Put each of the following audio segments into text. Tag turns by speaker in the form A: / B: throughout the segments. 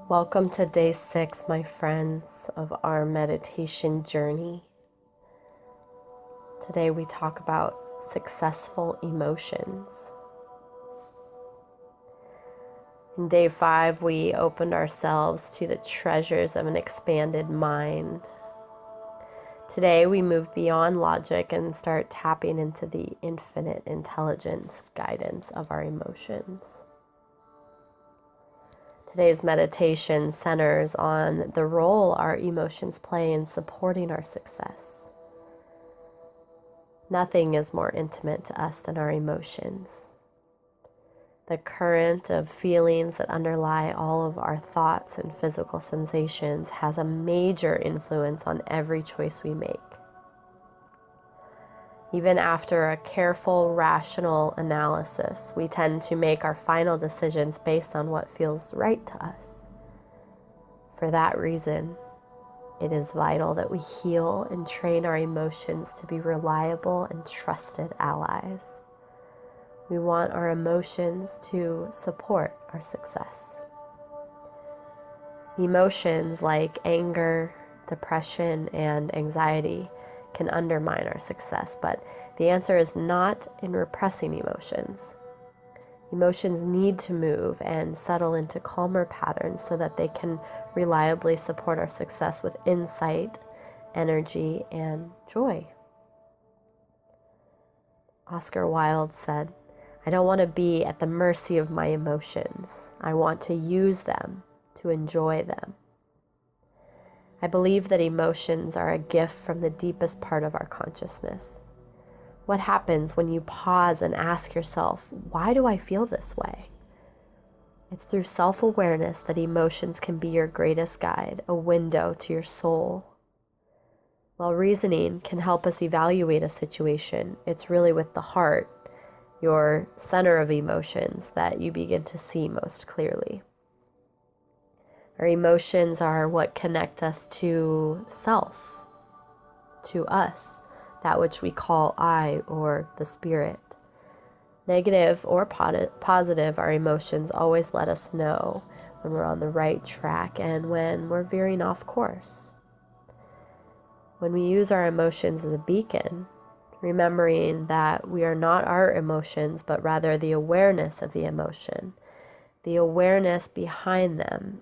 A: Welcome to day 6, my friends, of our meditation journey. Today we talk about successful emotions. In day 5, we opened ourselves to the treasures of an expanded mind. Today we move beyond logic and start tapping into the infinite intelligence guidance of our emotions. Today's meditation centers on the role our emotions play in supporting our success. Nothing is more intimate to us than our emotions. The current of feelings that underlie all of our thoughts and physical sensations has a major influence on every choice we make. Even after a careful, rational analysis, we tend to make our final decisions based on what feels right to us. For that reason, it is vital that we heal and train our emotions to be reliable and trusted allies. We want our emotions to support our success. Emotions like anger, depression, and anxiety can undermine our success, but the answer is not in repressing emotions. Emotions need to move and settle into calmer patterns so that they can reliably support our success with insight, energy, and joy. Oscar Wilde said, "I don't want to be at the mercy of my emotions. I want to use them to enjoy them." I believe that emotions are a gift from the deepest part of our consciousness. What happens when you pause and ask yourself, why do I feel this way? It's through self-awareness that emotions can be your greatest guide, a window to your soul. While reasoning can help us evaluate a situation, it's really with the heart, your center of emotions, that you begin to see most clearly. Our emotions are what connect us to self, to us, that which we call I or the spirit. Negative or positive, our emotions always let us know when we're on the right track and when we're veering off course. When we use our emotions as a beacon, remembering that we are not our emotions, but rather the awareness of the emotion, the awareness behind them,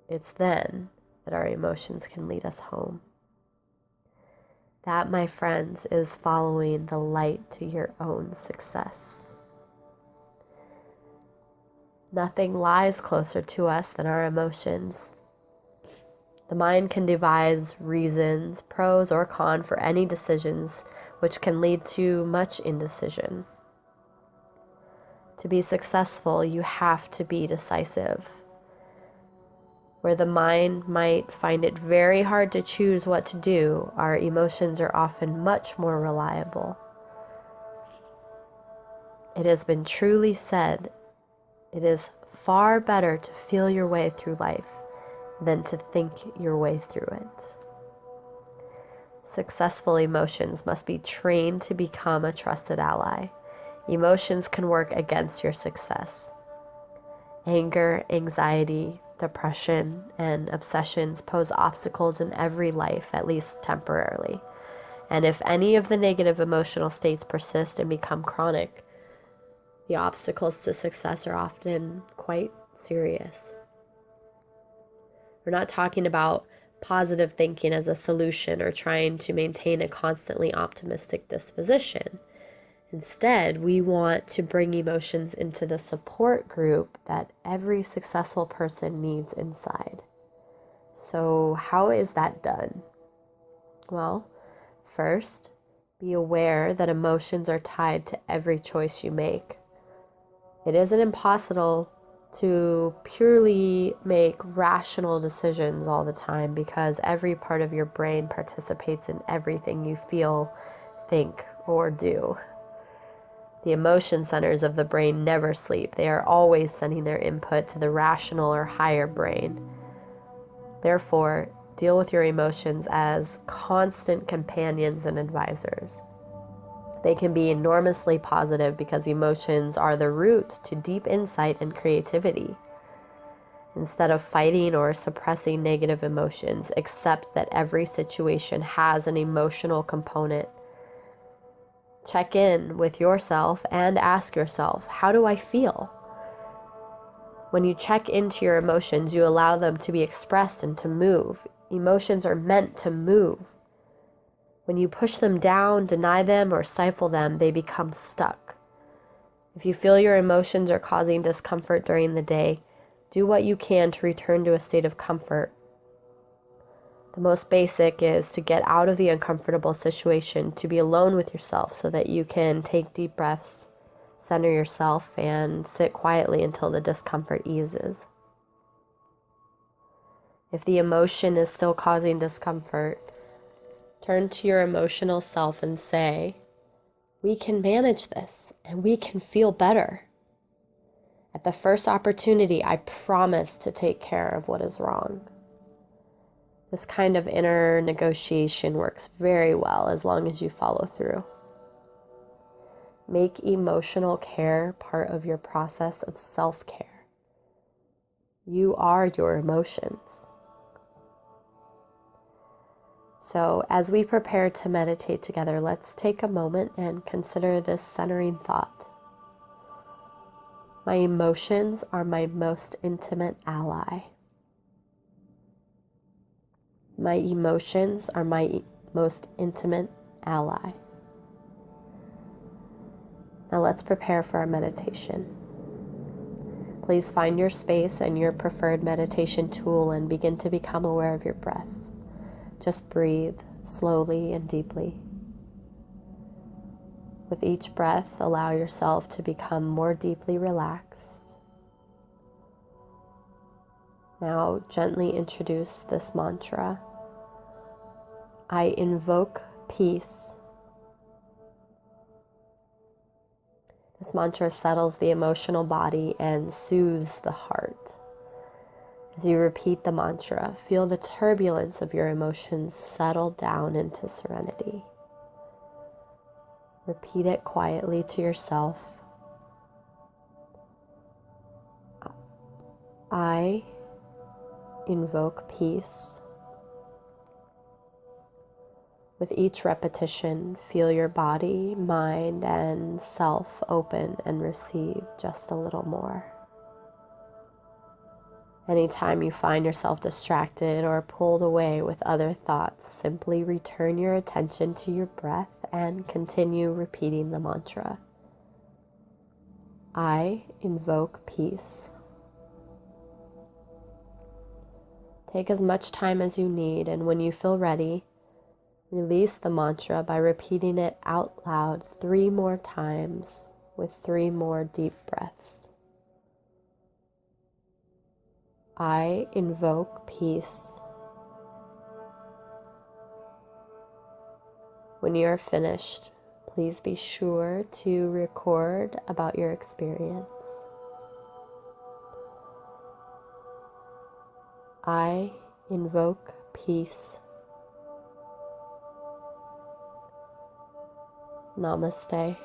A: it's then that our emotions can lead us home. That, my friends, is following the light to your own success. Nothing lies closer to us than our emotions. The mind can devise reasons, pros or cons, for any decisions, which can lead to much indecision. To be successful, you have to be decisive. Where the mind might find it very hard to choose what to do, our emotions are often much more reliable. It has been truly said, it is far better to feel your way through life than to think your way through it. Successful emotions must be trained to become a trusted ally. Emotions can work against your success. Anger, anxiety, depression, and obsessions pose obstacles in every life, at least temporarily. And if any of the negative emotional states persist and become chronic, the obstacles to success are often quite serious. We're not talking about positive thinking as a solution or trying to maintain a constantly optimistic disposition. Instead, we want to bring emotions into the support group that every successful person needs inside. So, how is that done? Well, first, be aware that emotions are tied to every choice you make. It isn't impossible to purely make rational decisions all the time because every part of your brain participates in everything you feel, think, or do. The emotion centers of the brain never sleep. They are always sending their input to the rational or higher brain. Therefore, deal with your emotions as constant companions and advisors. They can be enormously positive because emotions are the root to deep insight and creativity. Instead of fighting or suppressing negative emotions, accept that every situation has an emotional component. Check in with yourself and ask yourself, how do I feel? When you check into your emotions, you allow them to be expressed and to move. Emotions are meant to move. When you push them down, deny them, or stifle them, they become stuck. If you feel your emotions are causing discomfort during the day, do what you can to return to a state of comfort. The most basic is to get out of the uncomfortable situation, to be alone with yourself so that you can take deep breaths, center yourself, and sit quietly until the discomfort eases. If the emotion is still causing discomfort, turn to your emotional self and say, we can manage this and we can feel better. At the first opportunity, I promise to take care of what is wrong. This kind of inner negotiation works very well as long as you follow through. Make emotional care part of your process of self-care. You are your emotions. So as we prepare to meditate together, let's take a moment and consider this centering thought. My emotions are my most intimate ally. My emotions are my most intimate ally. Now let's prepare for our meditation. Please find your space and your preferred meditation tool and begin to become aware of your breath. Just breathe slowly and deeply. With each breath, allow yourself to become more deeply relaxed. Now gently introduce this mantra. I invoke peace. This mantra settles the emotional body and soothes the heart. As you repeat the mantra, feel the turbulence of your emotions settle down into serenity. Repeat it quietly to yourself. I invoke peace. With each repetition, feel your body, mind, and self open and receive just a little more. Anytime you find yourself distracted or pulled away with other thoughts, simply return your attention to your breath and continue repeating the mantra. I invoke peace. Take as much time as you need, and when you feel ready, release the mantra by repeating it out loud 3 more times with 3 more deep breaths. I invoke peace. When you are finished, please be sure to record about your experience. I invoke peace. Namaste.